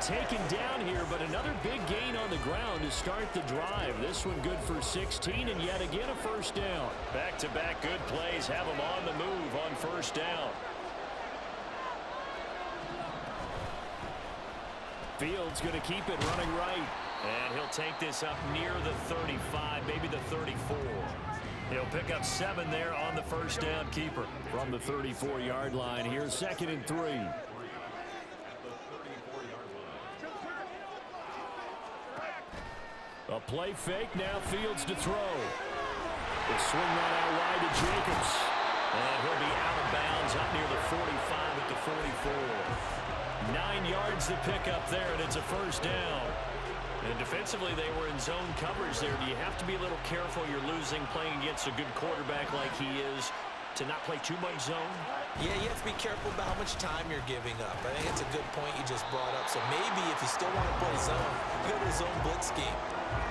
taken down here, but another big gain on the ground to start the drive. This one good for 16, and yet again a first down. Back-to-back good plays have them on the move on first down. Fields going to keep it running right. And he'll take this up near the 35, maybe the 34. He'll pick up 7 there on the first down keeper. From the 34-yard line, here's 2nd and 3. A play fake, now Fields to throw. They swing that out wide to Jacobs. And he'll be out of bounds up near the 45 at the 44. 9 yards to pick up there, and it's a first down. And defensively, they were in zone coverage there. Do you have to be a little careful? You're losing playing against a good quarterback like he is to not play too much zone? Yeah, you have to be careful about how much time you're giving up. I think it's a good point you just brought up. So maybe if you still want to play zone, go to a zone blitz scheme.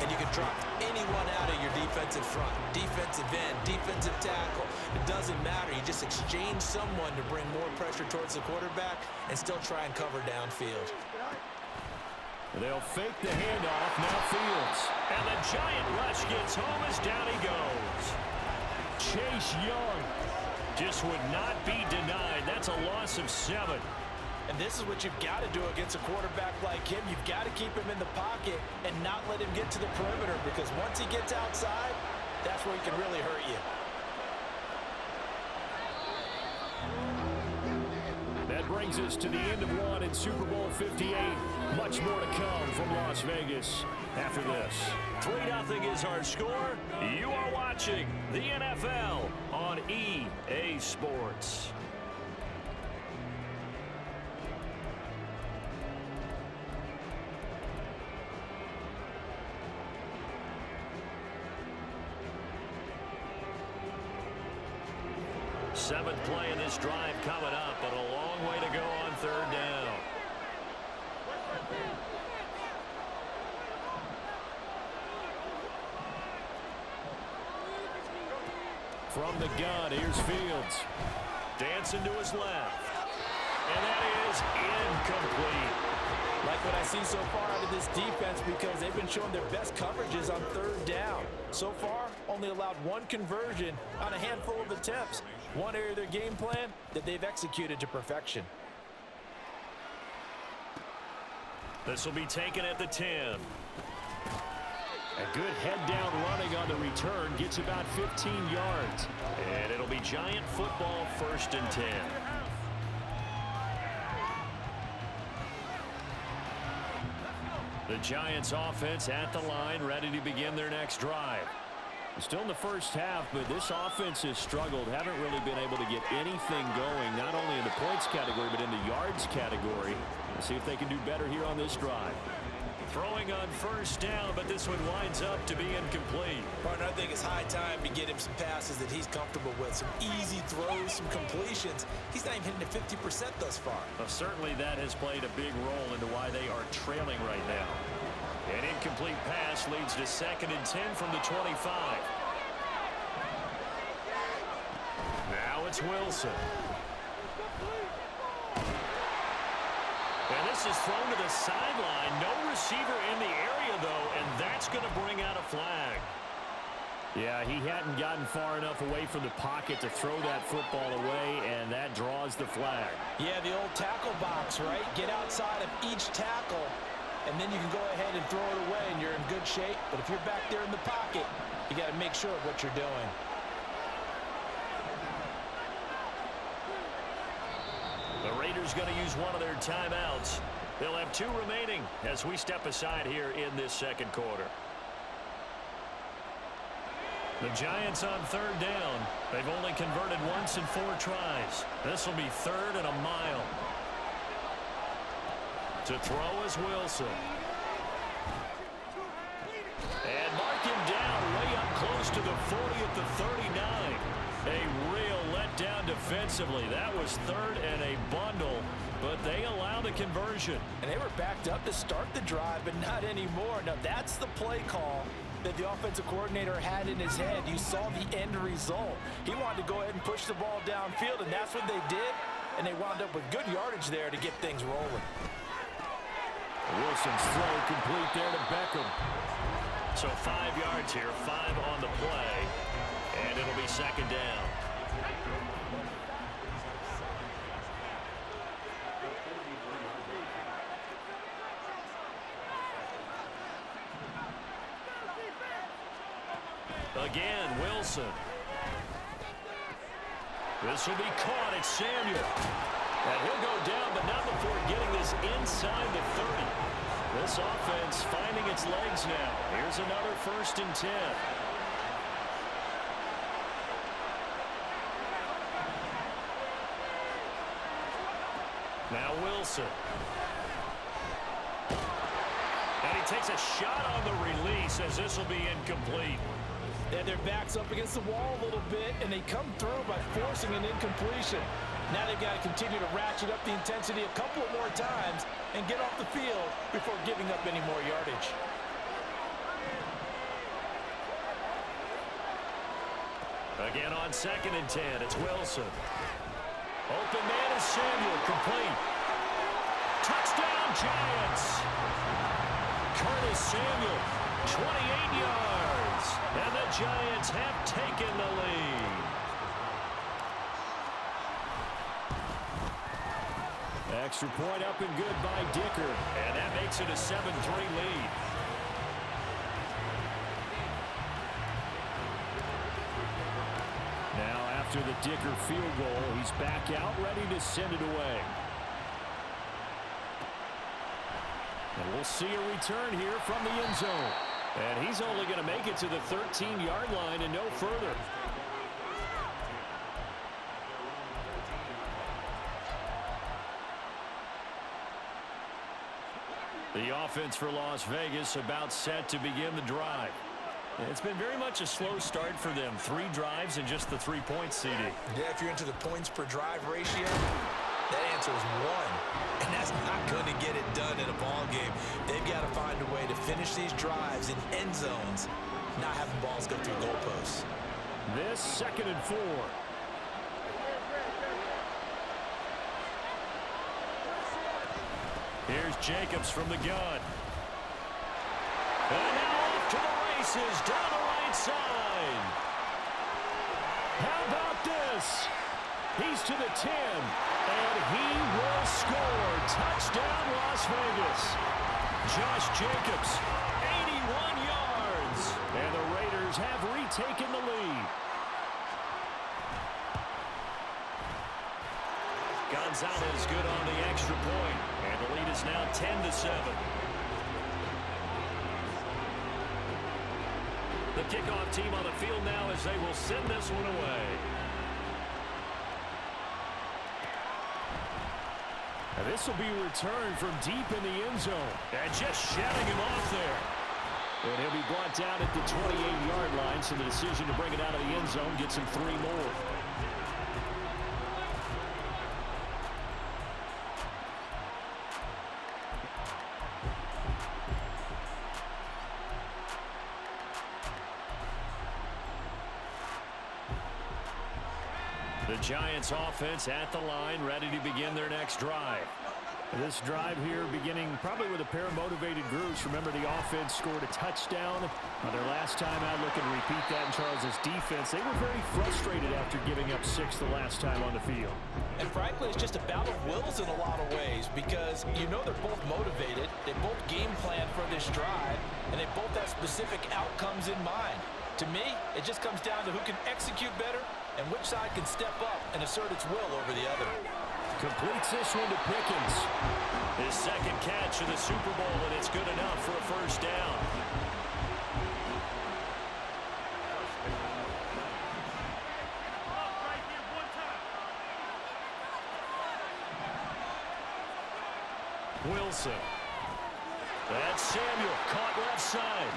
And you can drop anyone out of your defensive front. Defensive end, defensive tackle. It doesn't matter. You just exchange someone to bring more pressure towards the quarterback and still try and cover downfield. They'll fake the handoff. Now Fields. And the giant rush gets home as down he goes. Chase Young just would not be denied. That's a loss of 7. And this is what you've got to do against a quarterback like him. You've got to keep him in the pocket and not let him get to the perimeter, because once he gets outside, that's where he can really hurt you. That brings us to the end of one in Super Bowl 58. Much more to come from Las Vegas after this. 3-0 is our score. You are watching the NFL on EA Sports. Seventh play in this drive coming up, but a long way to go on 3rd down. From the gun, here's Fields. Dancing to his left. And that is incomplete. Like what I see so far out of this defense, because they've been showing their best coverages on 3rd down. So far, only allowed 1 conversion on a handful of attempts. One area of their game plan that they've executed to perfection. This will be taken at the 10. A good head-down running on the return gets about 15 yards. And it'll be Giant football, 1st and 10. The Giants offense at the line, ready to begin their next drive. Still in the first half, but this offense has struggled. Haven't really been able to get anything going, not only in the points category, but in the yards category. We'll see if they can do better here on this drive. Throwing on 1st down, but this one winds up to be incomplete. Partner, I think it's high time to get him some passes that he's comfortable with. Some easy throws, some completions. He's not even hitting at 50% thus far. Well, certainly that has played a big role into why they are trailing right now. An incomplete pass leads to 2nd and 10 from the 25. Now it's Wilson. And this is thrown to the sideline. No receiver in the area, though, and that's going to bring out a flag. Yeah, he hadn't gotten far enough away from the pocket to throw that football away, and that draws the flag. Yeah, the old tackle box, right? Get outside of each tackle, and then you can go ahead and throw it away, and you're in good shape. But if you're back there in the pocket, you got to make sure of what you're doing. The Raiders going to use one of their timeouts. They'll have 2 remaining as we step aside here in this 2nd quarter. The Giants on 3rd down. They've only converted once in 4 tries. This will be 3rd and a mile. To throw is Wilson. And mark him down way up close to the 40 at the 39. A real letdown defensively. That was 3rd and a bundle, but they allow the conversion. And they were backed up to start the drive, but not anymore. Now, that's the play call that the offensive coordinator had in his head. You saw the end result. He wanted to go ahead and push the ball downfield, and that's what they did, and they wound up with good yardage there to get things rolling. Wilson's throw complete there to Beckham. So 5 yards here, 5 on the play, and it'll be second down. Again, Wilson. This will be caught. It's Samuel. And he'll go down, but not before getting this inside the 30. This offense finding its legs now. Here's another 1st and 10. Now Wilson. And he takes a shot on the release as this will be incomplete. And their back's up against the wall a little bit, and they come through by forcing an incompletion. Now they've got to continue to ratchet up the intensity a couple more times and get off the field before giving up any more yardage. Again on 2nd and 10, it's Wilson. Open man is Samuel, complete. Touchdown, Giants! Curtis Samuel, 28 yards. And the Giants have taken the lead. Extra point up and good by Dicker. And that makes it a 7-3 lead. Now after the Dicker field goal, he's back out ready to send it away. And we'll see a return here from the end zone. And he's only going to make it to the 13-yard line and no further. The offense for Las Vegas about set to begin the drive. It's been very much a slow start for them. 3 drives and just the 3 points, CD. Yeah, if you're into the points per drive ratio, that answer is 1. And that's not going to get it done in a ball game. They've got to find a way to finish these drives in end zones, not having balls go through goalposts. This 2nd and 4. Here's Jacobs from the gun. And now off to the races down the right side. How about this? He's to the 10, and he will score. Touchdown, Las Vegas. Josh Jacobs, 81 yards. And the Raiders have retaken the lead. Gonzalez good on the extra point, and the lead is now 10-7. The kickoff team on the field now as they will send this one away. And this will be returned from deep in the end zone. And just shutting him off there. And he'll be brought down at the 28-yard line, so the decision to bring it out of the end zone gets him 3 more. The Giants offense at the line, ready to begin their next drive. This drive here beginning probably with a pair of motivated groups. Remember, the offense scored a touchdown their last time out. Looking to repeat that in Charles's defense. They were very frustrated after giving up 6 the last time on the field. And frankly, it's just a battle of wills in a lot of ways because you know they're both motivated. They both game plan for this drive, and they both have specific outcomes in mind. To me, it just comes down to who can execute better and which side can step up and assert its will over the other. Completes this one to Pickens. His 2nd catch of the Super Bowl, and it's good enough for a first down. Wilson. That's Samuel, caught left side.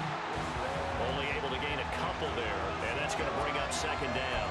Only able to gain a couple there, and that's going to bring up 2nd down.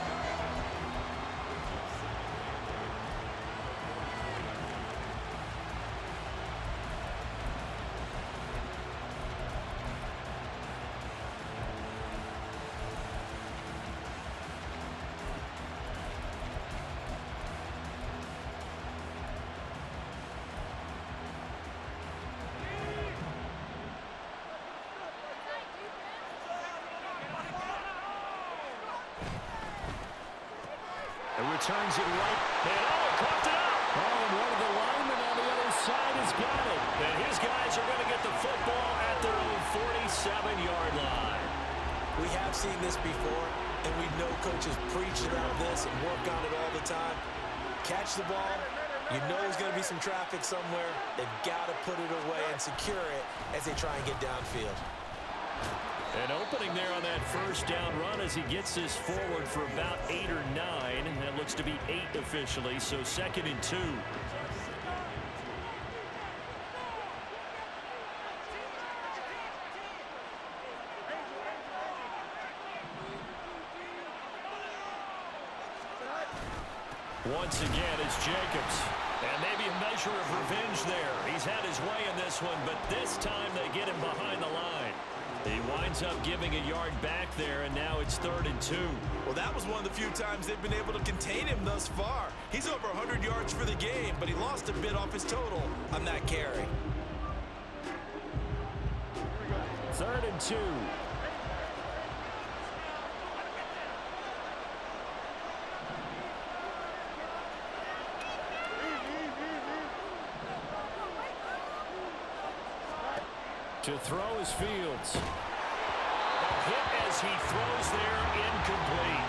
turns it right. And coughed it up. Oh, and one of the linemen on the other side has got it. And his guys are going to get the football at their own 47-yard line. We have seen this before, and we know coaches preach about this and work on it all the time. Catch the ball. You know there's going to be some traffic somewhere. They've got to put it away and secure it as they try and get downfield. An opening there on that first down run as he gets this forward for about 8 or 9. And that looks to be 8 officially, so 2nd and 2. Once again, it's Jacobs. And maybe a measure of revenge there. He's had his way in this one, but this time they get him behind the line. He winds up giving a yard back there, and now it's 3rd and 2. Well, that was one of the few times they've been able to contain him thus far. He's over 100 yards for the game, but he lost a bit off his total on that carry. 3rd and 2. To throw is Fields. A hit as he throws there, incomplete.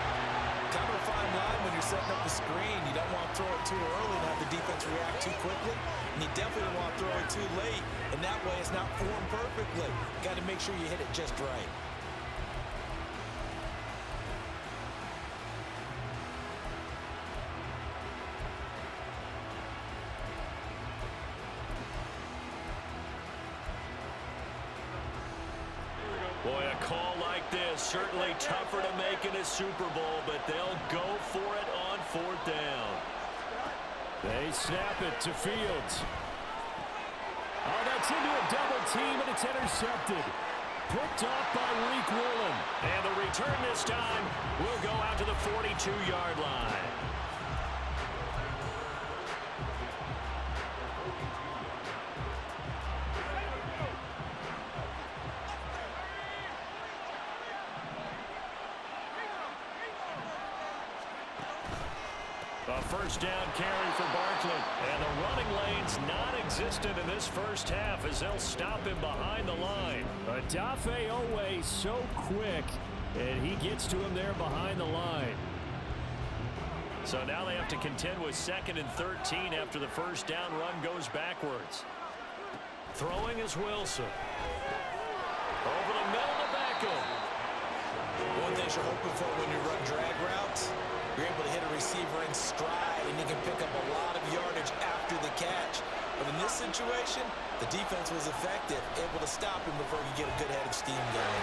Kind of a fine line when you're setting up a screen. You don't want to throw it too early and have the defense react too quickly. And you definitely don't want to throw it too late. And that way it's not formed perfectly. Got to make sure you hit it just right. Boy, a call like this, certainly tougher to make in a Super Bowl, but they'll go for it on 4th down. They snap it to Fields. Oh, that's into a double team, and it's intercepted. Picked off by Reek Woolen. And the return this time will go out to the 42-yard line. A first down carry for Barkley. And the running lane's non-existent in this first half as they'll stop him behind the line. Odafe Owe so quick, and he gets to him there behind the line. So now they have to contend with 2nd and 13 after the first down run goes backwards. Throwing is Wilson. Over the middle to Beckham. One thing you're hoping for when you run drag routes, you're able to hit a receiver in stride, and you can pick up a lot of yardage after the catch. But in this situation, the defense was effective, able to stop him before you get a good head of steam going.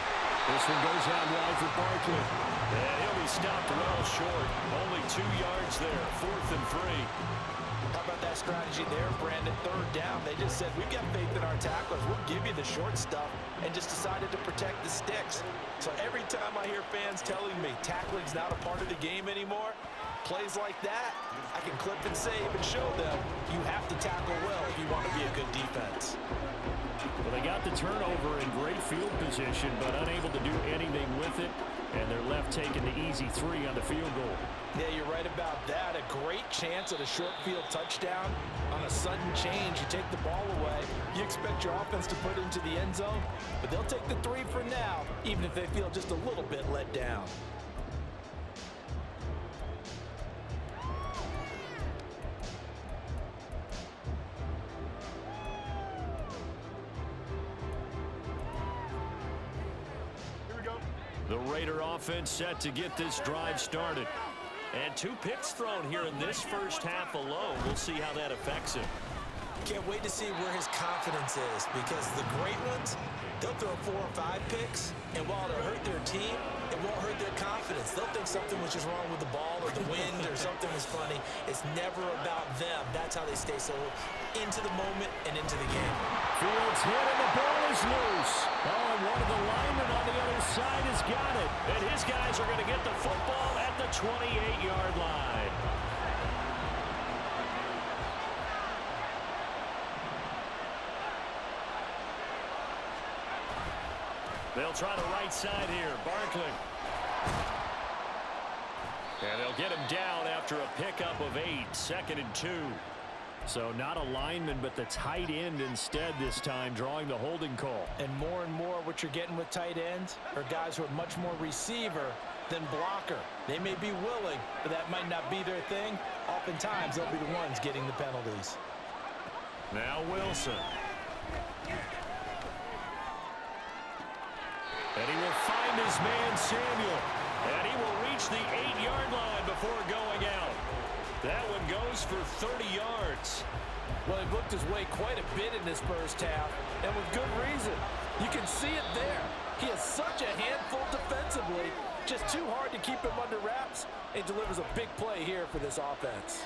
This one goes out wide for Barkley. And he'll be stopped well short. Only 2 yards there, 4th and 3. How about that strategy there, Brandon? 3rd down. They just said, we've got faith in our tacklers. We'll give you the short stuff, and just decided to protect the sticks. So every time I hear fans telling me tackling's not a part of the game anymore, plays like that, I can clip and save and show them you have to tackle well if you want to be a good defense. Well, they got the turnover in great field position, but unable to do anything with it, and they're left taking the easy 3 on the field goal. Yeah, you're right about that. A great chance at a short field touchdown. On a sudden change, you take the ball away. You expect your offense to put it into the end zone, but they'll take the 3 for now, even if they feel just a little bit let down. The Raider offense set to get this drive started. And 2 picks thrown here in this first half alone. We'll see how that affects him. Can't wait to see where his confidence is, because the great ones, they'll throw 4 or 5 picks, and while it'll hurt their team, it won't hurt their confidence. They'll think something was just wrong with the ball or the wind or something was funny. It's never about them. That's how they stay so into the moment and into the game. Fields hit and the ball is loose. Oh, and one of the linemen on the other side has got it. And his guys are going to get the football at the 28-yard line. They'll try the right side here. Barkley. And they'll get him down after a pickup of 8, 2nd and 2. So not a lineman, but the tight end instead this time, drawing the holding call. And more what you're getting with tight ends are guys who are much more receiver than blocker. They may be willing, but that might not be their thing. Oftentimes, they'll be the ones getting the penalties. Now Wilson. And he will find his man Samuel. And he will reach the 8-yard line before going out. That one goes for 30 yards. Well, he looked his way quite a bit in this first half, and with good reason. You can see it there. He has such a handful defensively, just too hard to keep him under wraps. He delivers a big play here for this offense.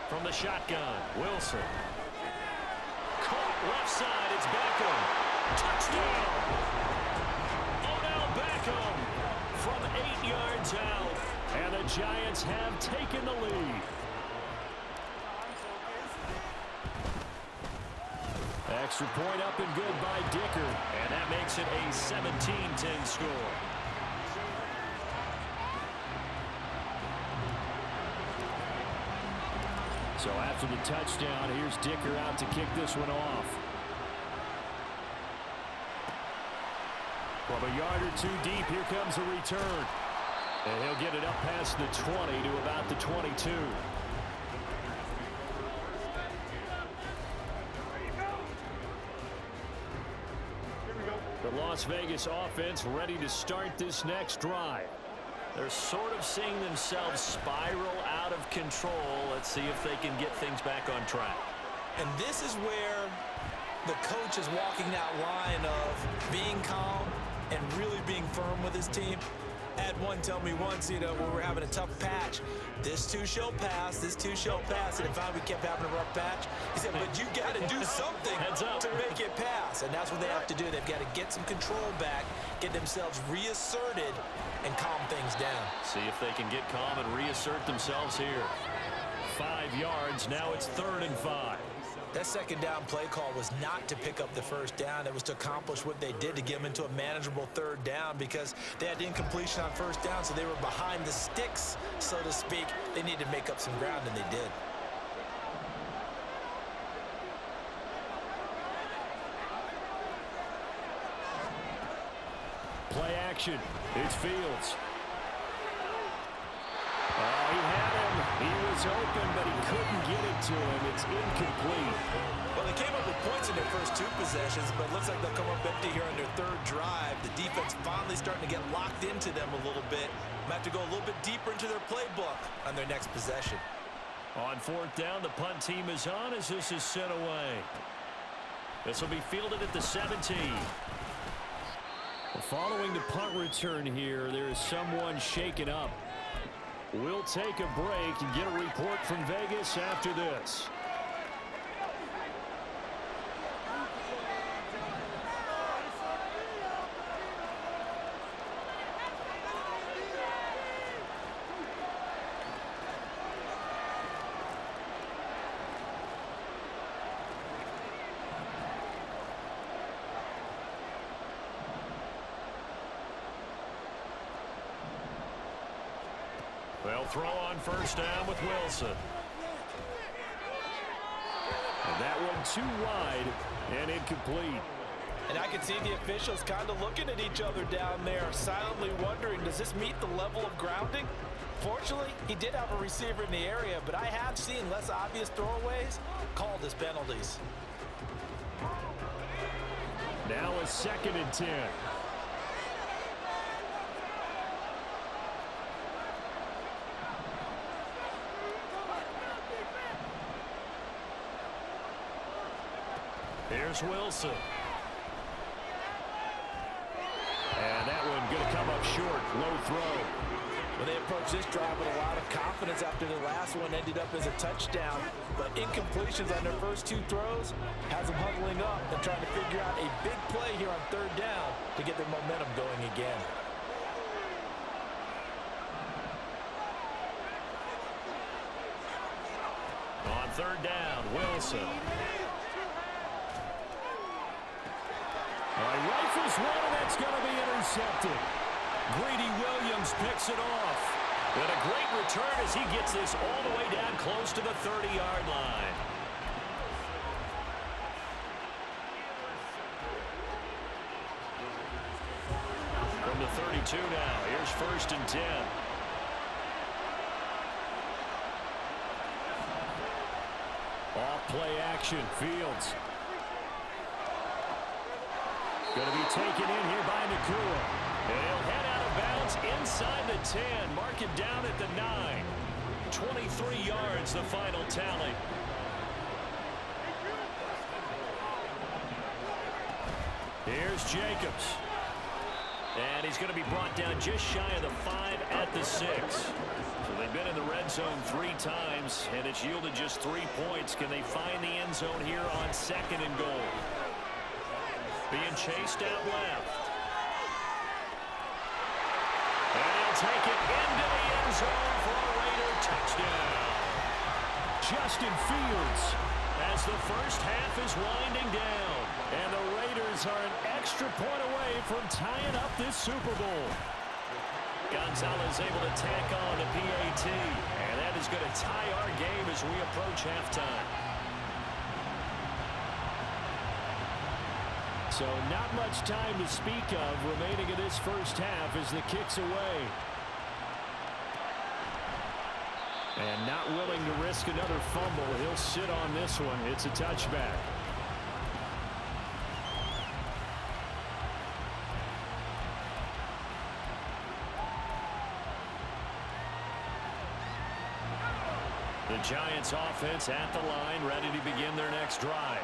From the shotgun, Wilson. Caught left side, it's Beckham. Touchdown! Odell Beckham from 8 yards out. And the Giants have taken the lead. Extra point up and good by Dicker. And that makes it a 17-10 score. So after the touchdown, here's Dicker out to kick this one off. From a yard or two deep, here comes a return. And he'll get it up past the 20 to about the 22. The Las Vegas offense ready to start this next drive. They're sort of seeing themselves spiral out of control. Let's see if they can get things back on track. And this is where the coach is walking that line of being calm and really being firm with his team. Had one tell me once, when we're having a tough patch, this too shall pass, this too shall pass. And if we kept having a rough patch, he said, but you got to do something to make it pass. And that's what they have to do. They've got to get some control back, get themselves reasserted, and calm things down. See if they can get calm and reassert themselves here. 5 yards, now it's 3rd and 5. That second down play call was not to pick up the first down. It was to accomplish what they did, to get them into a manageable 3rd down, because they had incompletion on first down, so they were behind the sticks, so to speak. They needed to make up some ground, and they did. Play action. It's Fields. Oh, he had him. He was open, but he couldn't get it to him. It's incomplete. Well, they came up with points in their first 2 possessions, but it looks like they'll come up empty here on their 3rd drive. The defense finally starting to get locked into them a little bit. Might have to go a little bit deeper into their playbook on their next possession. On 4th down, the punt team is on as this is sent away. This will be fielded at the 17. Well, following the punt return here, there is someone shaken up. We'll take a break and get a report from Vegas after this. They'll throw on 1st down with Wilson. And that one too wide and incomplete. And I can see the officials kind of looking at each other down there, silently wondering, does this meet the level of grounding? Fortunately, he did have a receiver in the area, but I have seen less obvious throwaways called as penalties. Now a 2nd and 10. Here's Wilson. And that one going to come up short. Low throw. Well, they approached this drive with a lot of confidence after the last one ended up as a touchdown. But incompletions on their first 2 throws has them huddling up and trying to figure out a big play here on 3rd down to get their momentum going again. third down, Wilson. Rifles one, and that's going to be intercepted. Greedy Williams picks it off. And a great return as he gets this all the way down close to the 30-yard line. From the 32 now, here's 1st and 10. Off play action, Fields. Going to be taken in here by Nakua. And he'll head out of bounds inside the 10. Mark it down at the 9. 23 yards, the final tally. Here's Jacobs. And he's going to be brought down just shy of the 5 at the 6. So they've been in the red zone 3 times, and it's yielded just 3 points. Can they find the end zone here on 2nd and goal? Being chased out left. And he'll take it into the end zone for a Raider touchdown. Justin Fields as the first half is winding down. And the Raiders are an extra point away from tying up this Super Bowl. Gonzalez able to tack on the PAT. And that is going to tie our game as we approach halftime. So not much time to speak of remaining in this first half as the kick's away. And not willing to risk another fumble. He'll sit on this one. It's a touchback. The Giants offense at the line, ready to begin their next drive.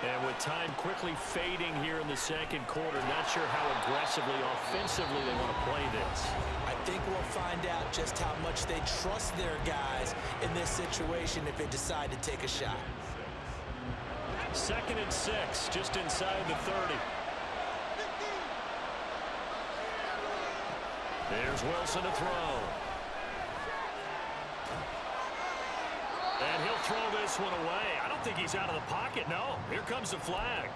And with time quickly fading here in the second quarter, not sure how aggressively, offensively they want to play this. I think we'll find out just how much they trust their guys in this situation if they decide to take a shot. 2nd and 6, just inside the 30. There's Wilson to throw. And he'll throw this one away. I don't think he's out of the pocket, no. Here comes the flag.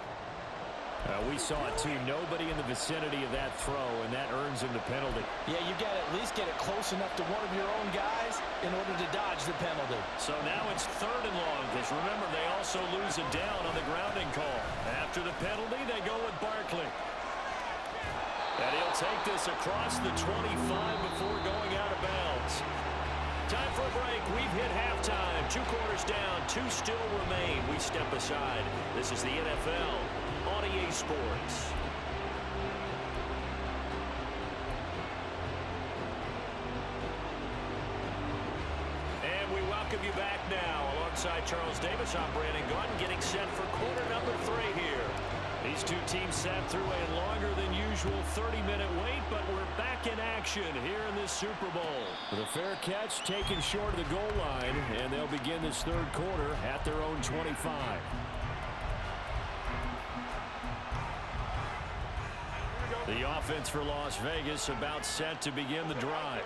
We saw it, too. Nobody in the vicinity of that throw, and that earns him the penalty. Yeah, you got to at least get it close enough to one of your own guys in order to dodge the penalty. So now it's 3rd and long, because remember, they also lose a down on the grounding call. After the penalty, they go with Barkley. And he'll take this across the 25 before going out of bounds. Time for a break. We've hit halftime. 2 quarters down. 2 still remain. We step aside. This is the NFL on EA Sports. And we welcome you back now. Alongside Charles Davis, I'm Brandon Gunn, getting set for quarter number 3 here. These two teams sat through a longer than usual 30-minute wait, but we're back in action here in this Super Bowl. The fair catch taken short of the goal line, and they'll begin this 3rd quarter at their own 25. The offense for Las Vegas about set to begin the drive.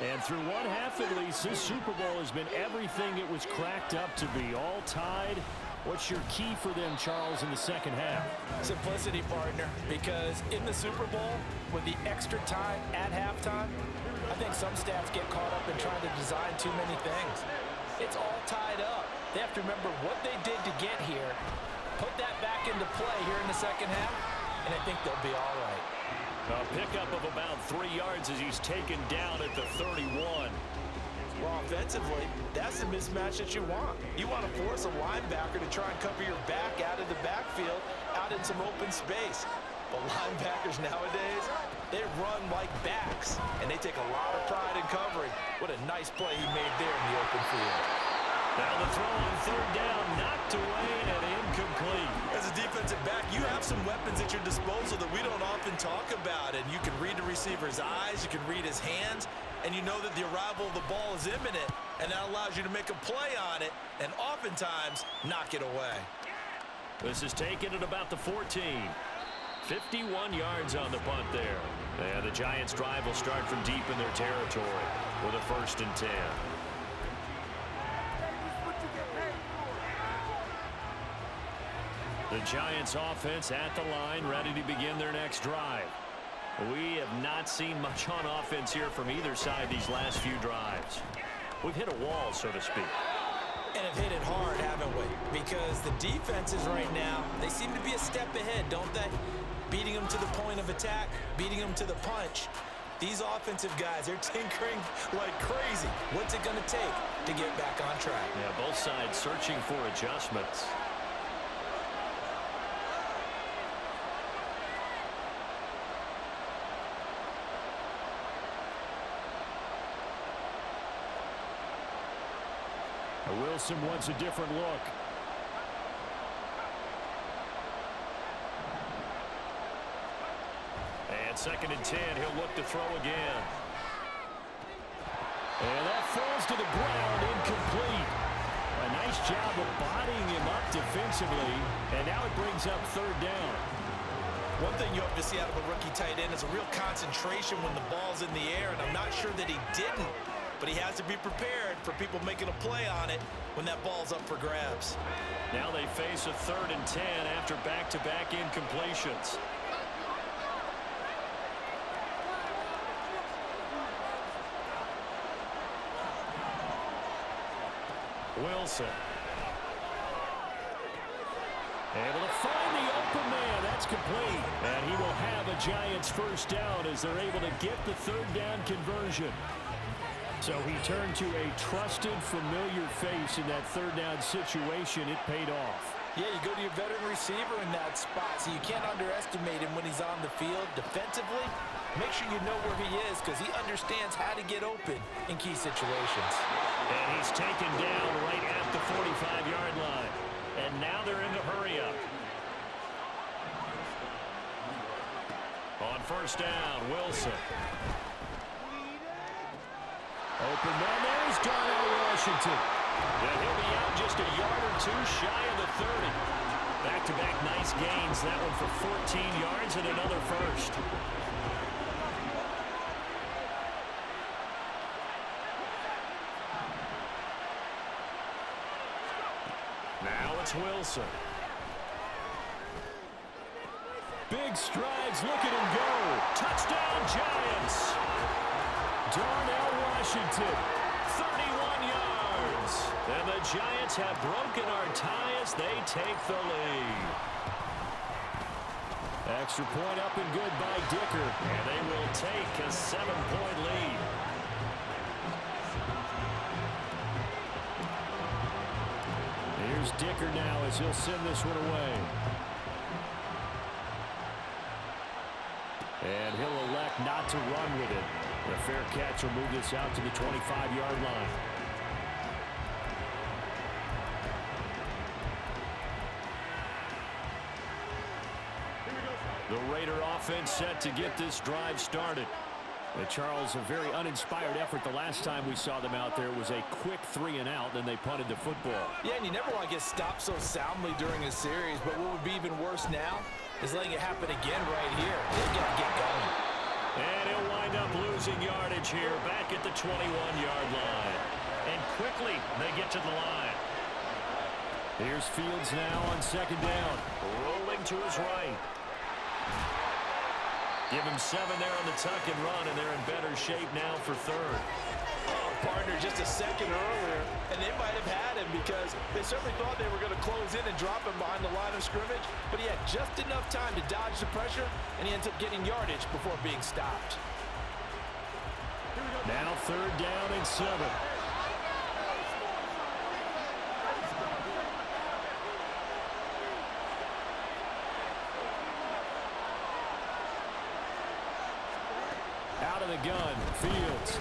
And through one half at least, this Super Bowl has been everything it was cracked up to be, all tied. What's your key for them, Charles, in the second half? Simplicity, partner, because in the Super Bowl, with the extra time at halftime, I think some staffs get caught up in trying to design too many things. It's all tied up. They have to remember what they did to get here, put that back into play here in the second half, and I think they'll be all right. A pickup of about 3 yards as he's taken down at the 31. Well, offensively, that's the mismatch that you want. You want to force a linebacker to try and cover your back out of the backfield, out in some open space. But linebackers nowadays, they run like backs, and they take a lot of pride in covering. What a nice play he made there in the open field. Now the throw on 3rd down, knocked away and incomplete. As a defensive back, you have some weapons at your disposal that we don't often talk about. And you can read the receiver's eyes, you can read his hands, and you know that the arrival of the ball is imminent, and that allows you to make a play on it and oftentimes knock it away. This is taken at about the 14. 51 yards on the punt there. And the Giants' drive will start from deep in their territory with a 1st and 10. The Giants offense at the line, ready to begin their next drive. We have not seen much on offense here from either side these last few drives. We've hit a wall, so to speak. And have hit it hard, haven't we? Because the defenses right now, they seem to be a step ahead, don't they? Beating them to the point of attack, beating them to the punch. These offensive guys, they're tinkering like crazy. What's it going to take to get back on track? Yeah, both sides searching for adjustments. Wilson wants a different look. And 2nd and 10, he'll look to throw again. And that falls to the ground, incomplete. A nice job of bodying him up defensively, and now it brings up 3rd down. One thing you hope to see out of a rookie tight end is a real concentration when the ball's in the air, and I'm not sure that he didn't. But he has to be prepared for people making a play on it when that ball's up for grabs. Now they face a 3rd and 10 after back-to-back incompletions. Wilson. Able to find the open man. That's complete. And he will have a Giants 1st down as they're able to get the 3rd down conversion. So he turned to a trusted, familiar face in that 3rd down situation. It paid off. Yeah, you go to your veteran receiver in that spot, so you can't underestimate him when he's on the field. Defensively, make sure you know where he is because he understands how to get open in key situations. And he's taken down right at the 45-yard line. And now they're in the hurry-up. On 1st down, Wilson. Open man, there's Darnell Washington. And he'll be out just a yard or 2 shy of the 30. Back-to-back nice gains. That one for 14 yards and another 1st. Now it's Wilson. Big strides, look at him go. Touchdown, Giants. Darnell Washington, 31 yards. And the Giants have broken our tie as they take the lead. Extra point up and good by Dicker. And they will take a 7-point lead. Here's Dicker now as he'll send this one away. And he'll elect not to run with it. The fair catch will move this out to the 25-yard line. The Raider offense set to get this drive started. Charles, a very uninspired effort the last time we saw them out there. It was a quick 3-and-out, then they punted the football. Yeah, and you never want to get stopped so soundly during a series, but what would be even worse now is letting it happen again right here. They've got to get going. And he'll wind up losing yardage here back at the 21-yard line. And quickly they get to the line. Here's Fields now on 2nd down. Rolling to his right. Give him 7 there on the tuck and run, and they're in better shape now for 3rd. Oh, partner, just a second earlier, and they might have had him because they certainly thought they were going to close in and drop him behind the line of scrimmage, but he had just enough time to dodge the pressure, and he ends up getting yardage before being stopped. Now 3rd down and 7. Out of the gun, Fields.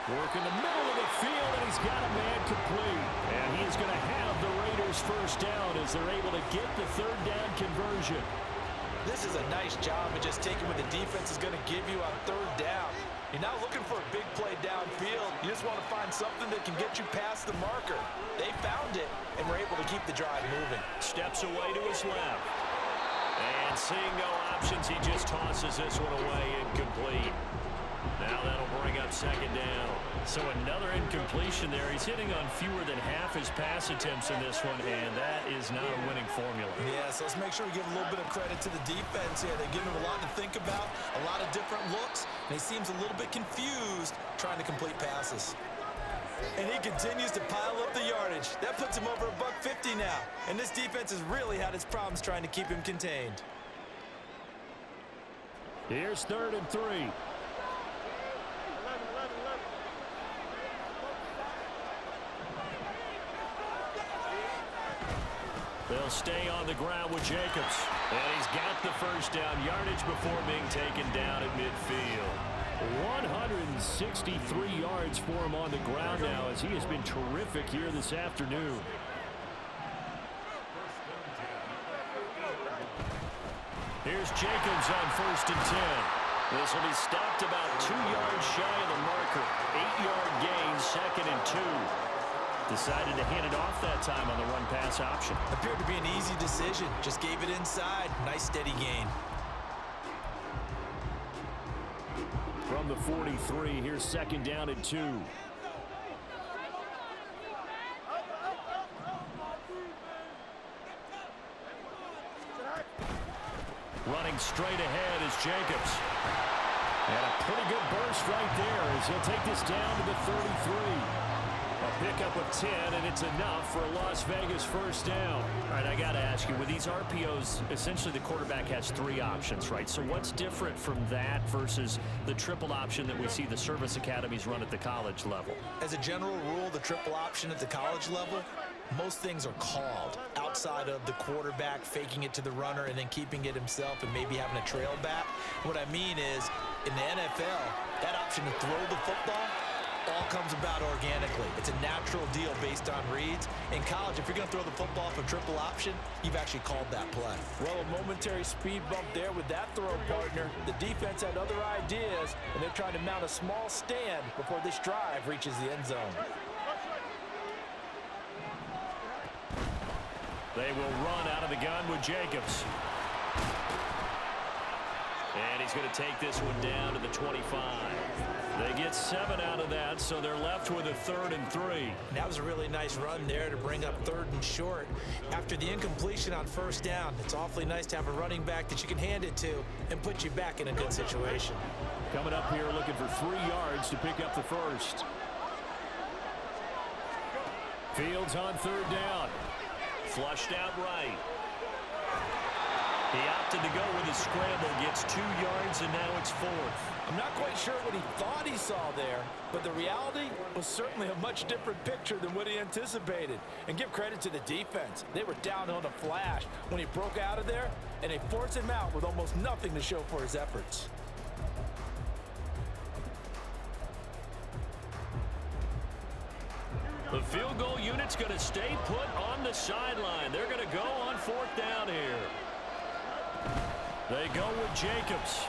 Work in the middle of the field, and he's got a man complete. And he's going to have the Raiders 1st down as they're able to get the 3rd down conversion. This is a nice job of just taking what the defense is going to give you on 3rd down. You're not looking for a big play downfield. You just want to find something that can get you past the marker. They found it, and were able to keep the drive moving. Steps away to his left. And seeing no options, he just tosses this one away incomplete. Now that'll bring up second down. So another incompletion there. He's hitting on fewer than half his pass attempts in this one, and that is not a winning formula. Yeah, so let's make sure we give a little bit of credit to the defense here. They give him a lot to think about, a lot of different looks, and he seems a little bit confused trying to complete passes. And he continues to pile up the yardage. That puts him over $150 now. And this defense has really had its problems trying to keep him contained. Here's 3rd and 3. They'll stay on the ground with Jacobs. And he's got the first down yardage before being taken down at midfield. 163 yards for him on the ground now as he has been terrific here this afternoon. Here's Jacobs on 1st and 10. This will be stopped about 2 yards shy of the marker. 8-yard gain, 2nd and 2. Decided to hand it off that time on the run-pass option. Appeared to be an easy decision. Just gave it inside. Nice steady gain. From the 43, here's 2nd down and 2. Running straight ahead is Jacobs. And a pretty good burst right there as he'll take this down to the 33. A pickup of 10, and it's enough for a Las Vegas first down. All right, I got to ask you, with these RPOs, essentially the quarterback has 3 options, right? So what's different from that versus the triple option that we see the service academies run at the college level? As a general rule, the triple option at the college level, most things are called outside of the quarterback faking it to the runner and then keeping it himself and maybe having a trail back. What I mean is, in the NFL, that option to throw the football all comes about organically. It's a natural deal based on reads. In college, if you're going to throw the football for triple option, you've actually called that play. Well, a momentary speed bump there with that throw, partner. The defense had other ideas, and they're trying to mount a small stand before this drive reaches the end zone. They will run out of the gun with Jacobs. And he's going to take this one down to the 25. They get 7 out of that, so they're left with a 3rd and 3. That was a really nice run there to bring up 3rd and short. After the incompletion on 1st down, it's awfully nice to have a running back that you can hand it to and put you back in a good situation. Coming up here looking for 3 yards to pick up the first. Fields on 3rd down. Flushed out right. He opted to go with his scramble, gets 2 yards, and now it's 4th. I'm not quite sure what he thought he saw there, but the reality was certainly a much different picture than what he anticipated. And give credit to the defense. They were down on a flash when he broke out of there, and they forced him out with almost nothing to show for his efforts. The field goal unit's going to stay put on the sideline. They're going to go on 4th down here. They go with Jacobs.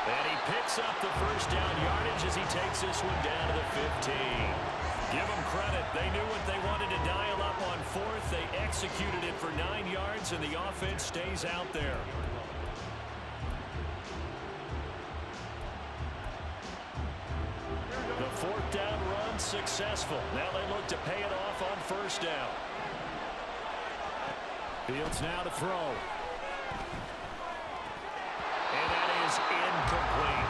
And he picks up the first down yardage as he takes this one down to the 15. Give them credit. They knew what they wanted to dial up on 4th. They executed it for 9 yards, and the offense stays out there. The 4th down run successful. Now they look to pay it off on 1st down. Fields now to throw. And that is incomplete.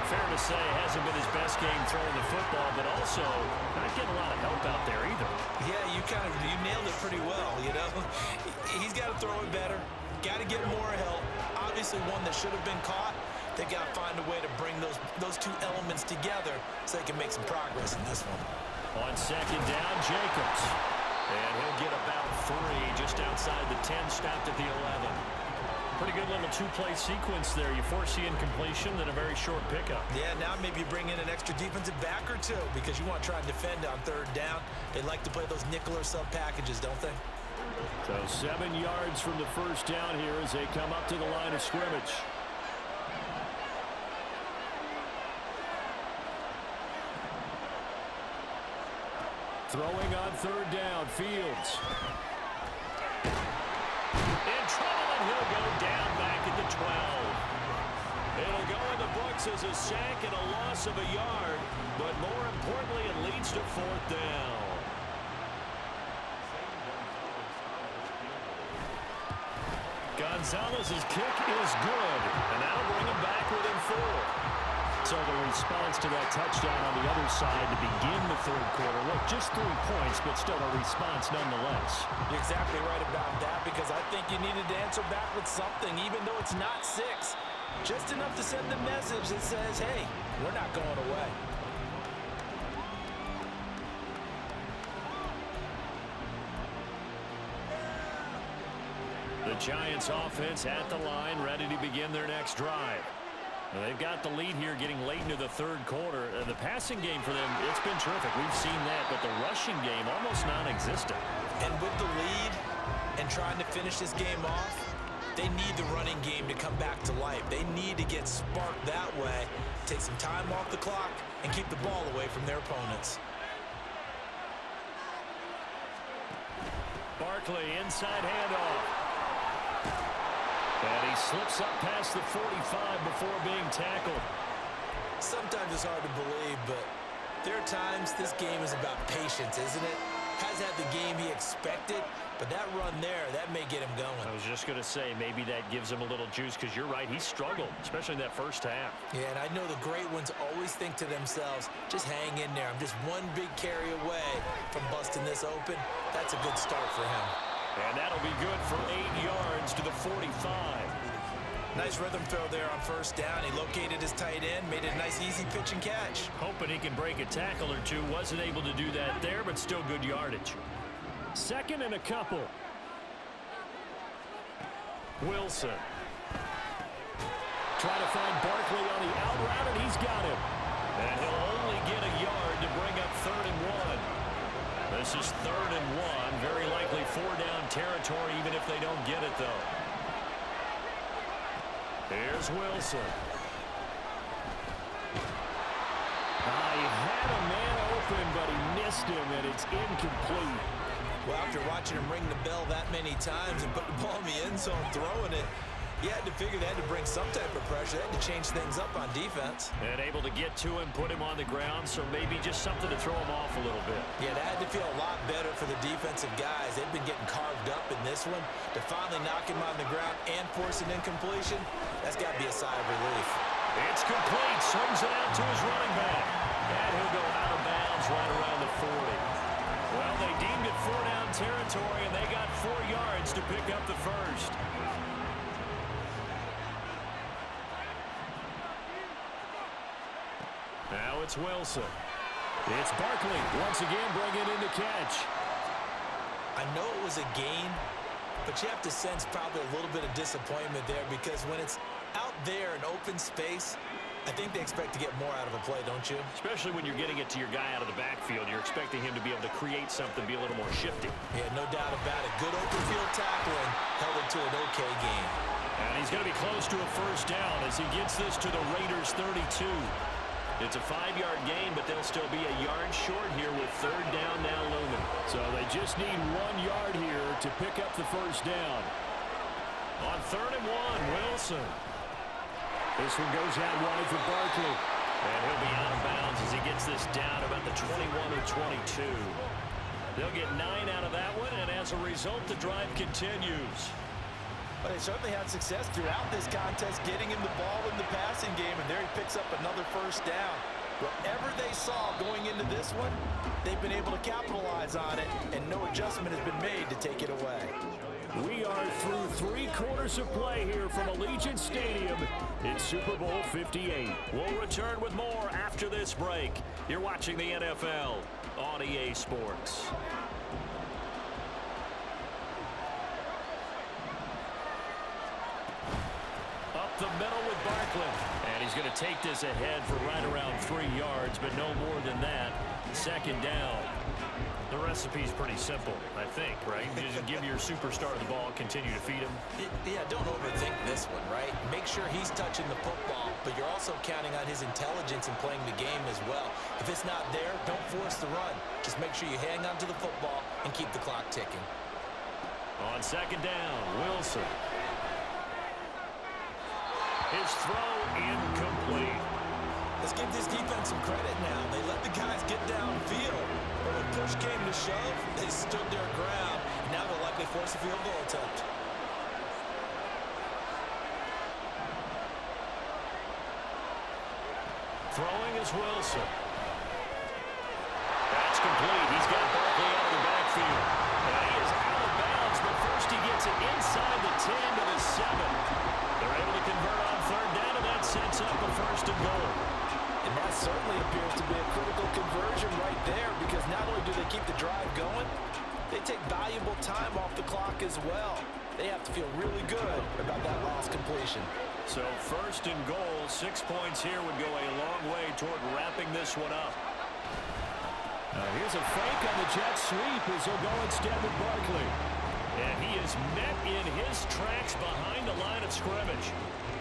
Fair to say, hasn't been his best game throwing the football, but also not getting a lot of help out there either. Yeah, you nailed it pretty well, you know. He's got to throw it better. Got to get more help. Obviously one that should have been caught. They got to find a way to bring those 2 elements together so they can make some progress in this one. On 2nd down, Jacobs. And he'll get about 3 just outside the 10, stopped at the 11. Pretty good little 2-play sequence there. You force the incompletion, then a very short pickup. Yeah, now maybe you bring in an extra defensive back or 2 because you want to try and defend on 3rd down. They like to play those nickel or sub packages, don't they? So 7 yards from the first down here as they come up to the line of scrimmage. Throwing on 3rd down, Fields. In trouble, and he'll go down back at the 12. It'll go in the books as a sack and a loss of a yard, but more importantly, it leads to fourth down. Gonzalez's kick is good, and that'll bring him back within 4. So the response to that touchdown on the other side to begin the third quarter. Look, just 3 points, but still a response nonetheless. You're exactly right about that, because I think you needed to answer back with something, even though it's not 6. Just enough to send the message that says, hey, we're not going away. The Giants offense at the line, ready to begin their next drive. They've got the lead here getting late into the third quarter. The passing game for them, it's been terrific. We've seen that, but the rushing game almost non-existent. And with the lead and trying to finish this game off, they need the running game to come back to life. They need to get sparked that way, take some time off the clock, and keep the ball away from their opponents. Barkley, inside handoff. And he slips up past the 45 before being tackled. Sometimes it's hard to believe, but there are times this game is about patience, isn't it? Has had the game he expected, but that run there, that may get him going. I was just going to say, maybe that gives him a little juice, because you're right, he struggled, especially in that first half. Yeah, and I know the great ones always think to themselves, just hang in there. I'm just one big carry away from busting this open. That's a good start for him. And that'll be good for 8 yards to the 45. Nice rhythm throw there on first down. He located his tight end, made it a nice easy pitch and catch. Hoping he can break a tackle or two. Wasn't able to do that there, but still good yardage. 2nd and a couple. Wilson. Try to find Barkley on the out route, and he's got him. And he'll only get a yard to bring up 3rd and 1. This is 3rd and 1. Very likely 4-down territory, even if they don't get it, though. Here's Wilson. He had a man open, but he missed him, and it's incomplete. Well, after watching him ring the bell that many times and put the ball in the end zone throwing it, you had to figure they had to bring some type of pressure. They had to change things up on defense. And able to get to him, put him on the ground, so maybe just something to throw him off a little bit. Yeah, that had to feel a lot better for the defensive guys. They've been getting carved up in this one. To finally knock him on the ground and force an incompletion, that's got to be a sigh of relief. It's complete. Swings it out to his running back. And he'll go out of bounds right around the 40. Well, they deemed it 4-down territory, and they got 4 yards to pick up the first. Now it's Wilson. It's Barkley once again bringing in the catch. I know it was a gain, but you have to sense probably a little bit of disappointment there, because when it's out there in open space, I think they expect to get more out of a play, don't you? Especially when you're getting it to your guy out of the backfield. You're expecting him to be able to create something, be a little more shifty. Yeah, no doubt about it. Good open field tackling held it to an okay game. And he's going to be close to a first down as he gets this to the Raiders' 32. It's a 5-yard gain, but they'll still be a yard short here with 3rd down now looming. So they just need 1 yard here to pick up the first down. On 3rd and 1, Wilson. This one goes out wide for Barkley. And he'll be out of bounds as he gets this down about the 21 or 22. They'll get 9 out of that one, and as a result, the drive continues. But they certainly had success throughout this contest, getting him the ball in the passing game, and there he picks up another first down. Whatever they saw going into this one, they've been able to capitalize on it, and no adjustment has been made to take it away. We are through 3 quarters of play here from Allegiant Stadium in Super Bowl 58. We'll return with more after this break. You're watching the NFL on EA Sports. Up the middle with Barkley. And he's going to take this ahead for right around 3 yards, but no more than that. 2nd down. The recipe's pretty simple, I think, right? Just give your superstar the ball, continue to feed him. Yeah, don't overthink this one, right? Make sure he's touching the football, but you're also counting on his intelligence in playing the game as well. If it's not there, don't force the run. Just make sure you hang on to the football and keep the clock ticking. On 2nd down, Wilson. His throw incomplete. Let's give this defense some credit now. They let the guys get downfield. But when push came to shove, they stood their ground. Now they'll likely force a field goal attempt. Throwing is Wilson. That's complete. He's got Barkley out of the backfield. And he is out of bounds, but first he gets it inside the 10 to the 7. They're able to convert on third down, and that sets up a first and goal. And that certainly appears to be a critical conversion right there, because not only do they keep the drive going, they take valuable time off the clock as well. They have to feel really good about that last completion. So first and goal, 6 points here would go a long way toward wrapping this one up. Here's a fake on the jet sweep as he'll go instead with Barkley. And he is met in his tracks behind the line of scrimmage.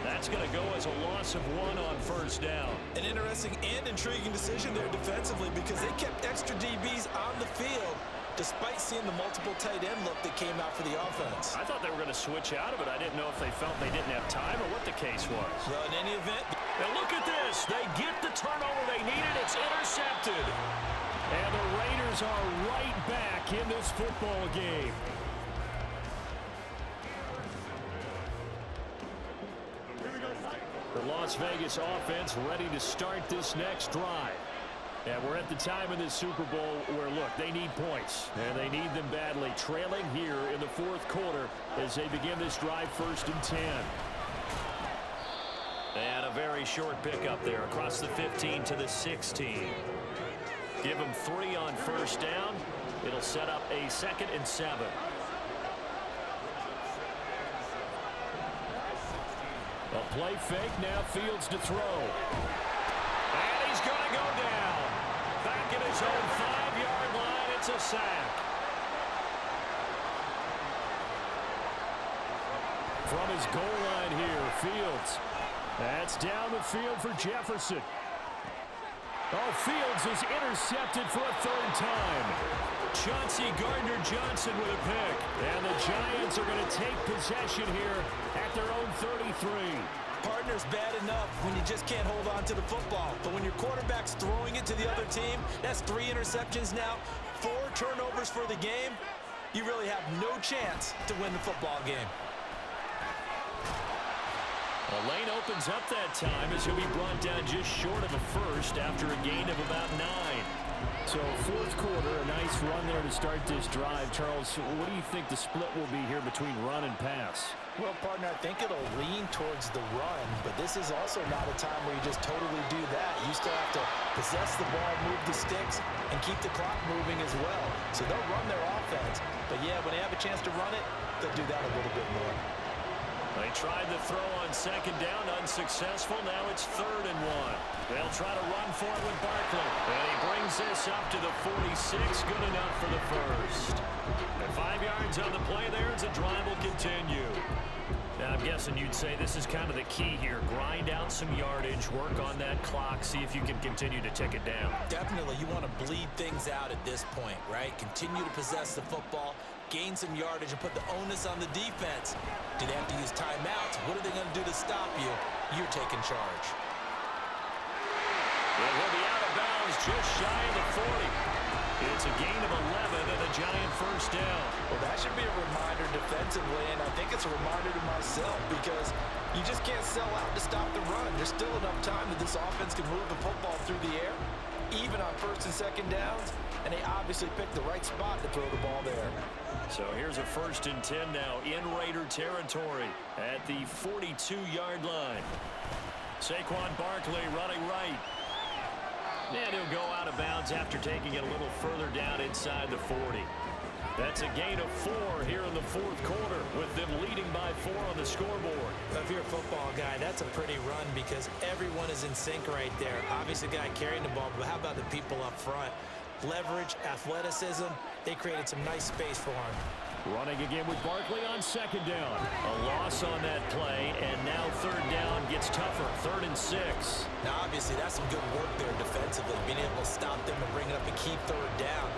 That's going to go as a loss of 1 on first down. An interesting and intriguing decision there defensively, because they kept extra DBs on the field despite seeing the multiple tight end look that came out for the offense. I thought they were going to switch out of it. I didn't know if they felt they didn't have time or what the case was. Well, in any event. And look at this. They get the turnover they needed. It's intercepted. And the Raiders are right back in this football game. The Las Vegas offense ready to start this next drive. And we're at the time in this Super Bowl where, look, they need points. And they need them badly. Trailing here in the fourth quarter as they begin this drive, first and 10. And a very short pickup there across the 15 to the 16. Give them 3 on first down. It'll set up a 2nd and 7. A play fake, now Fields to throw. And he's going to go down. Back at his own 5-yard line, it's a sack. From his goal line here, Fields. That's down the field for Jefferson. Oh, Fields is intercepted for a 3rd time. Chauncey Gardner-Johnson with a pick. And the Giants are going to take possession here at their own 33. Partner's bad enough when you just can't hold on to the football. But when your quarterback's throwing it to the other team, that's 3 interceptions now, 4 turnovers for the game. You really have no chance to win the football game. The lane opens up that time as he'll be brought down just short of a first after a gain of about 9. So fourth quarter, a nice run there to start this drive. Charles, what do you think the split will be here between run and pass? Well, partner, I think it'll lean towards the run, but this is also not a time where you just totally do that. You still have to possess the ball, move the sticks, and keep the clock moving as well. So they'll run their offense, but yeah, when they have a chance to run it, they'll do that a little bit more. They tried the throw on 2nd down, unsuccessful. Now it's 3rd and 1. They'll try to run for it with Barkley. And he brings this up to the 46. Good enough for the first. And 5 yards on the play there as the drive will continue. Now, I'm guessing you'd say this is kind of the key here. Grind out some yardage, work on that clock, see if you can continue to tick it down. Definitely. You want to bleed things out at this point, right? Continue to possess the football, gain some yardage, and put the onus on the defense. Do they have to use timeouts? What are they going to do to stop you? You're taking charge. It will be out of bounds just shy of the 40. It's a gain of 11 and a Giant first down. Well, that should be a reminder defensively, and I think it's a reminder to myself, because you just can't sell out to stop the run. There's still enough time that this offense can move the football through the air, even on 1st and 2nd downs, and they obviously picked the right spot to throw the ball there. So here's a 1st and 10 now in Raider territory at the 42-yard line. Saquon Barkley running right. And he'll go out of bounds after taking it a little further down inside the 40. That's a gain of 4 here in the fourth quarter, with them leading by 4 on the scoreboard. If you're a football guy, that's a pretty run because everyone is in sync right there. Obviously, the guy carrying the ball, but how about the people up front? Leverage, athleticism, they created some nice space for him. Running again with Barkley on 2nd down. A loss on that play, and now 3rd down gets tougher, 3rd and 6. Now, obviously, that's some good work there defensively, being able to stop them and bring it up a key 3rd down.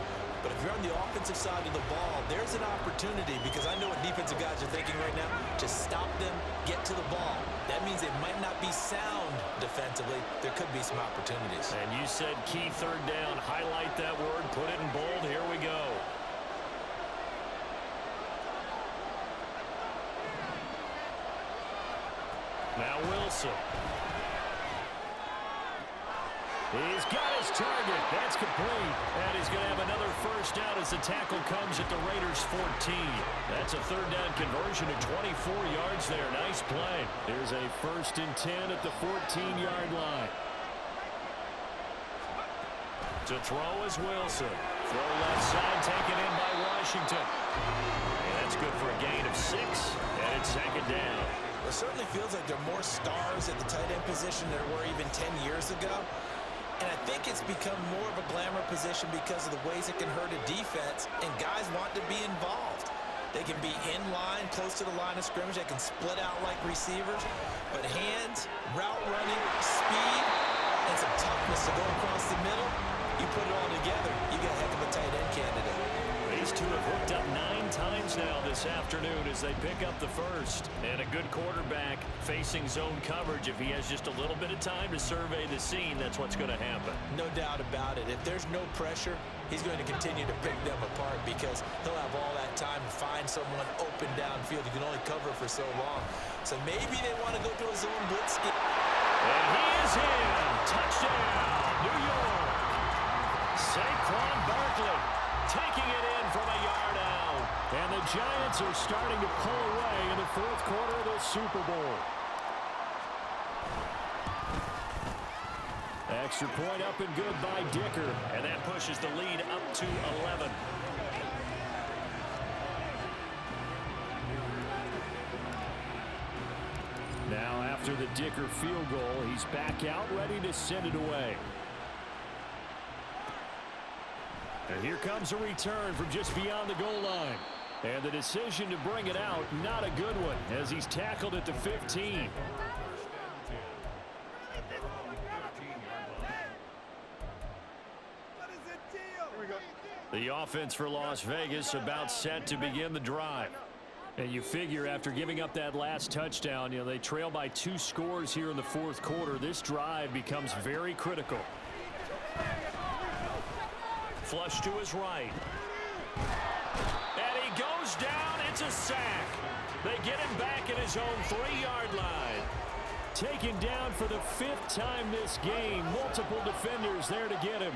But if you're on the offensive side of the ball, there's an opportunity, because I know what defensive guys are thinking right now. Just stop them, get to the ball. That means it might not be sound defensively. There could be some opportunities. And you said key third down. Highlight that word. Put it in bold. Here we go. Now Wilson. He's got his target. That's complete. And he's going to have another first down as the tackle comes at the Raiders' 14. That's a third down conversion of 24 yards there. Nice play. Here's a 1st and 10 at the 14-yard line. To throw is Wilson. Throw left side, taken in by Washington. And that's good for a gain of 6. And it's 2nd down. It certainly feels like there are more stars at the tight end position than there were even 10 years ago. And I think it's become more of a glamour position because of the ways it can hurt a defense, and guys want to be involved. They can be in line, close to the line of scrimmage. They can split out like receivers. But hands, route running, speed, and some toughness to go across the middle, you put it all together, you get a heck of a tight end candidate. These two have hooked up 9 times now this afternoon as they pick up the first. And a good quarterback facing zone coverage. If he has just a little bit of time to survey the scene, that's what's going to happen. No doubt about it. If there's no pressure, he's going to continue to pick them apart because he'll have all that time to find someone open downfield. You can only cover for so long. So maybe they want to go to a zone blitz scheme. And he is in. Touchdown, New York. Saquon Barkley taking it in from a yard out. And the Giants are starting to pull away in the 4th quarter of the Super Bowl. Extra point up and good by Dicker. And that pushes the lead up to 11. Now after the Dicker field goal, he's back out ready to send it away. And here comes a return from just beyond the goal line. And the decision to bring it out, not a good one, as he's tackled at the 15. The offense for Las Vegas about set to begin the drive. And you figure after giving up that last touchdown, they trail by 2 scores here in the 4th quarter. This drive becomes very critical. Flush to his right. And he goes down. It's a sack. They get him back at his own 3-yard line. Taken down for the 5th time this game. Multiple defenders there to get him.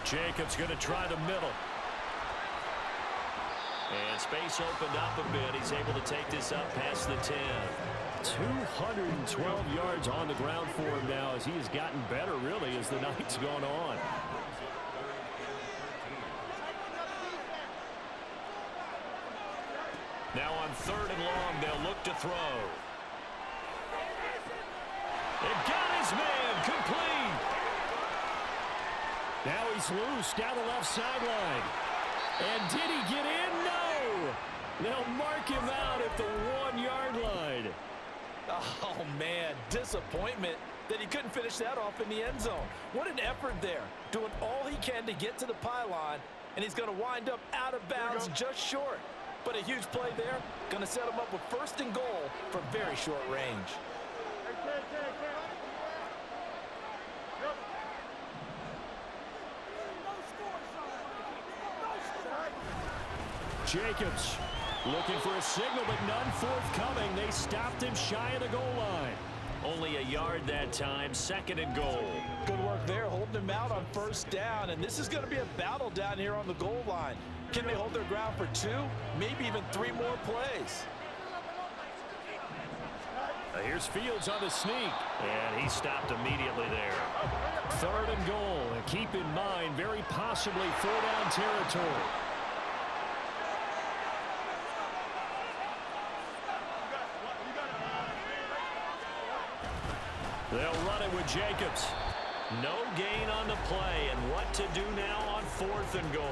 Jacobs going to try the middle. And space opened up a bit. He's able to take this up past the 10. 212 yards on the ground for him now as he has gotten better, really, as the night's gone on. Now on 3rd and long, they'll look to throw. It got his man complete. Now he's loose down the left sideline. And did he get in? No! They'll mark him out at the 1-yard line. Oh, man, disappointment that he couldn't finish that off in the end zone. What an effort there, doing all he can to get to the pylon, and he's going to wind up out of bounds just short. But a huge play there, going to set him up with 1st and goal from very short range. Jacobs looking for a signal, but none forthcoming. They stopped him shy of the goal line. Only a yard that time, 2nd and goal. Good work there, holding him out on 1st down, and this is going to be a battle down here on the goal line. Can they hold their ground for 2, maybe even 3 more plays? Here's Fields on the sneak, and he stopped immediately there. 3rd and goal, and keep in mind, very possibly 4-down territory. They'll run it with Jacobs. No gain on the play, and what to do now on 4th and goal.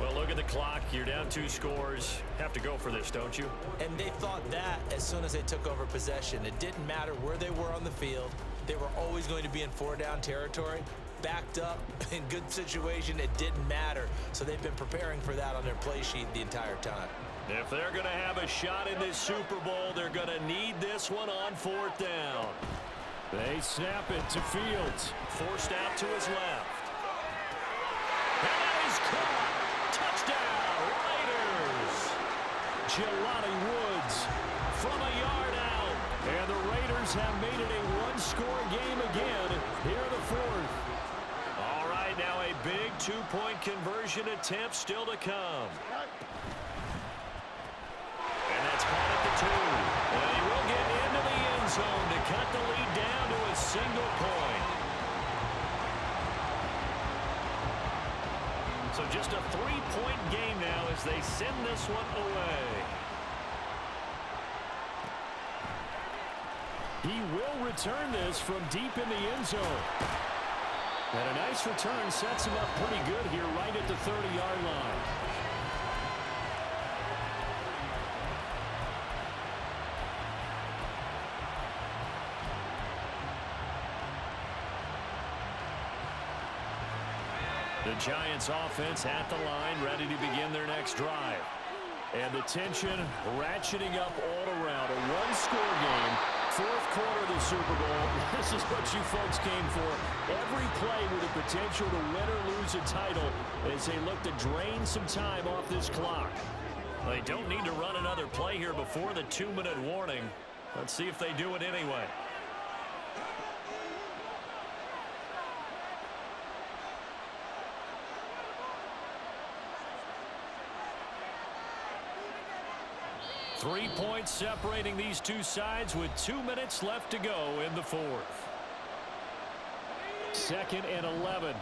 Well, look at the clock. You're down 2 scores. Have to go for this, don't you? And they thought that as soon as they took over possession. It didn't matter where they were on the field. They were always going to be in 4-down territory. Backed up, in good situation, it didn't matter. So they've been preparing for that on their play sheet the entire time. If they're going to have a shot in this Super Bowl, they're going to need this one on 4th down. They snap it to Fields. Forced out to his left. That is caught. Touchdown, Raiders. Jelani Woods from a yard out. And the Raiders have made it a one-score game again here in the 4th. All right, now a big two-point conversion attempt still to come. And that's caught at the 2. And he will get into the end zone to cut the lead down to a single point. So just a 3-point game now as they send this one away. He will return this from deep in the end zone. And a nice return sets him up pretty good here right at the 30-yard line. The Giants offense at the line, ready to begin their next drive. And the tension ratcheting up all around. A one-score game, 4th quarter of the Super Bowl. This is what you folks came for. Every play with the potential to win or lose a title as they look to drain some time off this clock. They don't need to run another play here before the 2-minute warning. Let's see if they do it anyway. Three points separating these two sides with 2 minutes left to go in the 4th. 2nd and 11.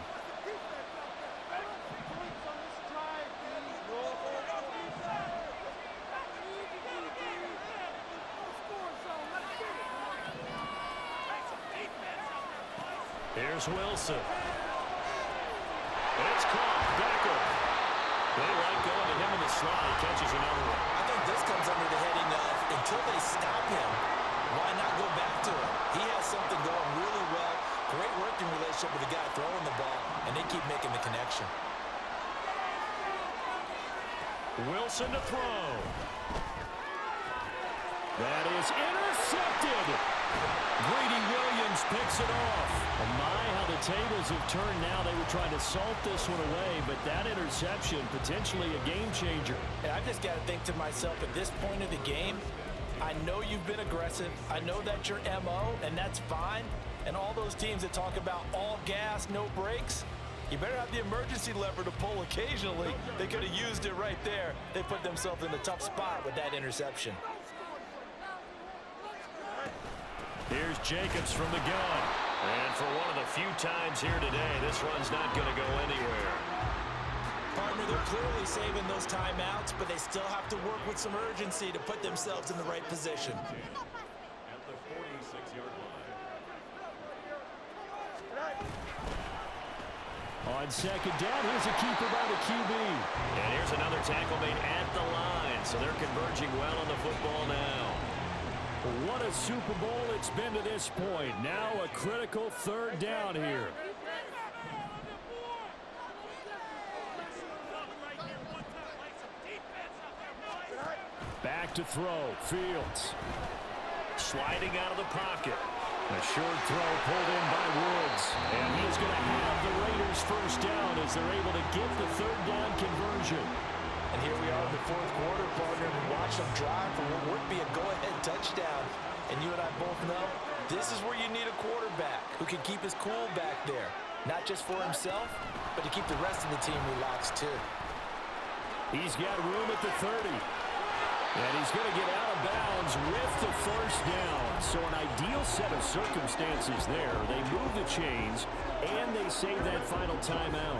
Here's Wilson. It's caught. Becker. They like going to him in the slot. He catches another one. I think this comes under the heading of, until they stop him, why not go back to him? He has something going really well. Great working relationship with the guy throwing the ball, and they keep making the connection. Wilson to throw. That is intercepted. Greedy Williams picks it off. Oh my, how the tables have turned now. They were trying to salt this one away, but that interception, potentially a game changer. And I just got to think to myself, at this point of the game, I know you've been aggressive. I know that's your MO, and that's fine. And all those teams that talk about all gas, no brakes, you better have the emergency lever to pull occasionally. They could have used it right there. They put themselves in a tough spot with that interception. Here's Jacobs from the gun. And for one of the few times here today, this run's not going to go anywhere. Partner, they're clearly saving those timeouts, but they still have to work with some urgency to put themselves in the right position. At the 46-yard line. On 2nd down, here's a keeper by the QB. And here's another tackle made at the line. So they're converging well on the football now. What a Super Bowl it's been to this point. Now a critical 3rd down here. Back to throw. Fields. Sliding out of the pocket. A short throw pulled in by Woods. And he's going to have the Raiders 1st down as they're able to get the 3rd down conversion. And here we are in the 4th quarter, partner, and watch them drive for what would be a go-ahead touchdown. And you and I both know this is where you need a quarterback who can keep his cool back there. Not just for himself, but to keep the rest of the team relaxed too. He's got room at the 30. And he's going to get out of bounds with the 1st down. So an ideal set of circumstances there. They move the chains, and they save that final timeout.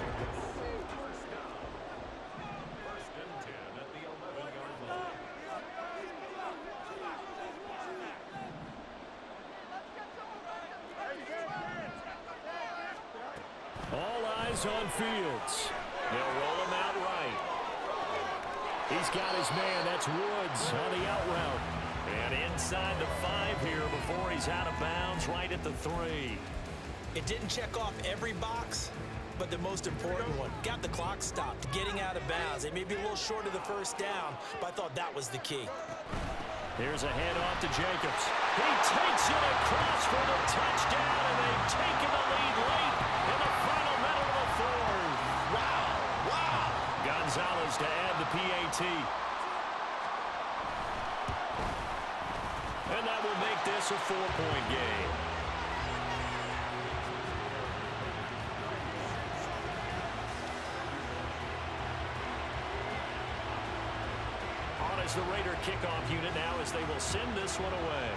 All eyes on Fields. They'll roll him out right. He's got his man. That's Woods on the out route. And inside the 5 here before he's out of bounds, right at the 3. It didn't check off every box, but the most important one, got the clock stopped, getting out of bounds. It may be a little short of the first down, but I thought that was the key. Here's a handoff to Jacobs. He takes it across for the touchdown, and they've taken the lead late in the final minute of the 4th. Wow, wow. Gonzalez to add the PAT. And that will make this a 4-point game. On is the Raider kickoff unit now as they will send this one away.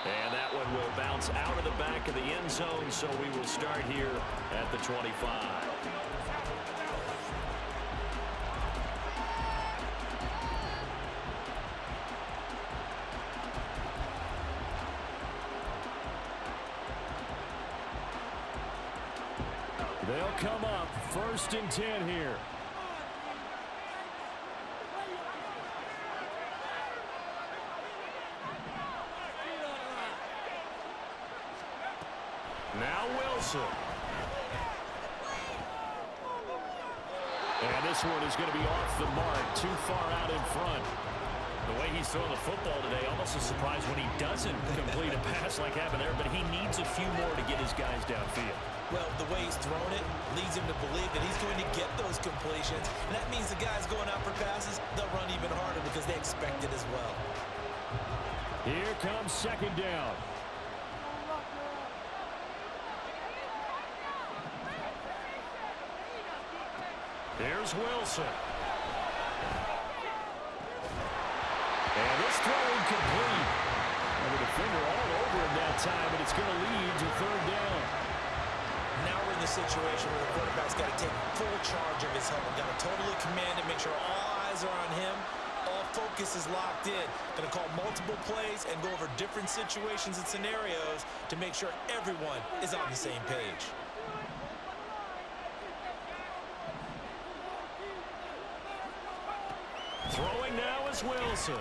And that one will bounce out of the back of the end zone, so we will start here at the 25. They'll come up 1st and 10 here. Now Wilson. And this one is going to be off the mark, too far out in front. The way he's throwing the football today, almost a surprise when he doesn't complete a pass like happened there, but he needs a few more to get his guys downfield. Well, the way he's thrown it leads him to believe that he's going to get those completions. And that means the guys going out for passes, they'll run even harder because they expect it as well. Here comes 2nd down. Here's Wilson. And this throw incomplete. And the defender all over him that time, but it's going to lead to 3rd down. Now we're in the situation where the quarterback's got to take full charge of his helmet. Got to totally command it, make sure all eyes are on him. All focus is locked in. Going to call multiple plays and go over different situations and scenarios to make sure everyone is on the same page. Throwing now is Wilson.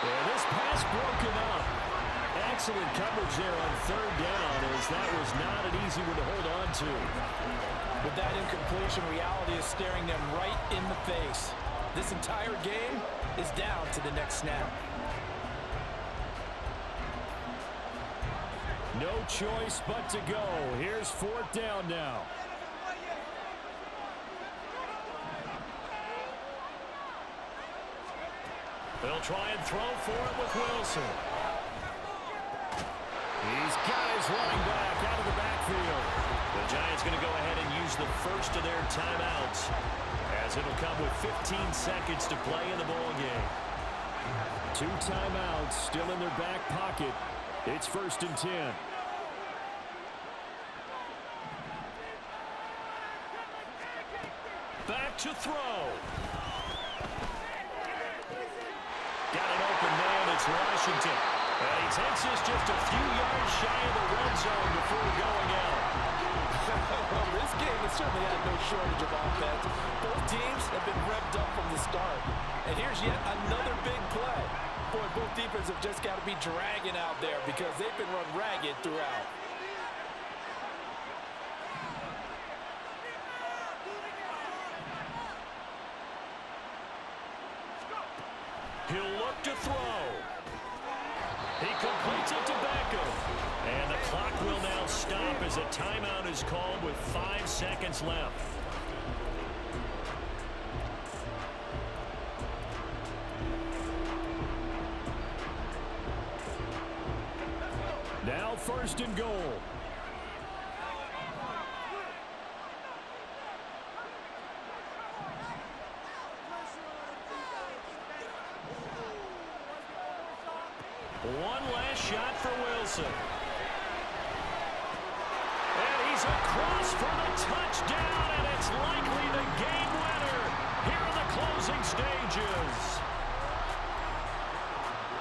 And this pass broken up. Excellent coverage there on 3rd down, as that was not an easy one to hold on to. With that incompletion, reality is staring them right in the face. This entire game is down to the next snap. No choice but to go. Here's 4th down now. They'll try and throw for it with Wilson. These guys running back out of the backfield. The Giants going to go ahead and use the first of their timeouts, as it'll come with 15 seconds to play in the ball game. 2 timeouts still in their back pocket. It's 1st and 10. Back to throw. Got an open man. It's Washington. And he takes this just a few yards shy of the red zone before going out. Well, this game has certainly had no shortage of offense. Both teams have been revved up from the start. And here's yet another big play. Boy, both defenses have just got to be dragging out there because they've been run ragged throughout. He'll look to throw. He completes it to Beckham. And the clock will now stop as a timeout is called with 5 seconds left. Now 1st and goal. One last shot for Wilson. And he's across for the touchdown, and it's likely the game winner here in the closing stages.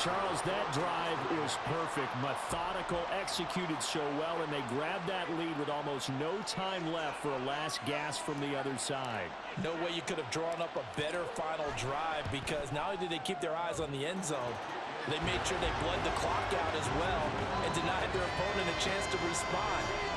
Charles, that drive was perfect. Methodical, executed so well, and they grabbed that lead with almost no time left for a last gasp from the other side. No way you could have drawn up a better final drive, because not only did they keep their eyes on the end zone, they made sure they bled the clock out as well and denied their opponent a chance to respond.